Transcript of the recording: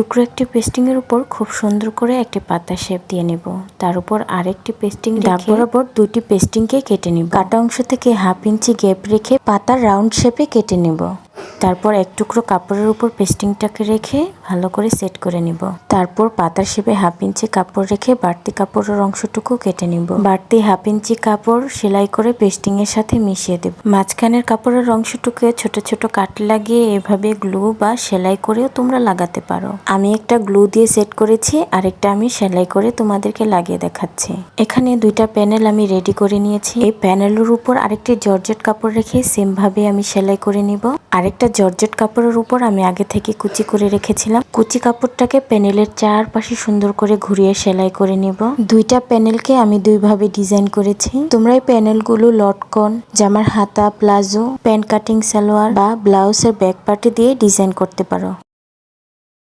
টুকরো একটি পেস্টিং এর উপর খুব সুন্দর করে একটি পাতা শেপ দিয়ে নিব। তার উপর আরেকটি পেস্টিং দাগ বরাবর দুটি পেস্টিংকে কেটে নিব। কাটা অংশ থেকে 1/2 ইঞ্চি গ্যাপ রেখে পাতার রাউন্ড শেপে কেটে নিব। তারপর এক টুকরো কাপড়ের উপর পেস্টিংটাকে রেখে ভালো করে সেট করে নিব। তারপর পাতার শেপে 1/2 ইঞ্চি কাপড় রেখে বাড়তি কাপড়ের অংশটুকু কেটে নিব। বাড়তি 1/2 ইঞ্চি কাপড় সেলাই করে পেস্টিং এর সাথে মিশিয়ে দেব। মাঝখানের কাপড়ের অংশটুকে ছোট ছোট কাট লাগিয়ে এভাবে গ্লু বা সেলাই করেও তোমরা লাগাতে পারো। আমি একটা গ্লু দিয়ে সেট করেছি, আরেকটা আমি সেলাই করে তোমাদেরকে লাগিয়ে দেখাচ্ছি। এখানে দুইটা প্যানেল আমি রেডি করে নিয়েছি। এই প্যানেলের উপর আরেকটি জর্জেট কাপড় রেখে সেম ভাবে আমি সেলাই করে নিব। আরেকটা জর্জেট কাপড়ের উপর আমি আগে থেকে কুচি করে রেখেছিলাম। কুচি কাপড়টাকে প্যানেলের চারপাশে সুন্দর করে ঘুরিয়ে সেলাই করে নিব। দুইটা প্যানেলকে আমি দুইভাবে ডিজাইন করেছি। তোমরা এই প্যানেলগুলো লটকন, জামার হাতা, প্লাজো, প্যান্ট কাটিং সালোয়ার বা ব্লাউজের ব্যাক পার্টে দিয়ে ডিজাইন করতে পারো।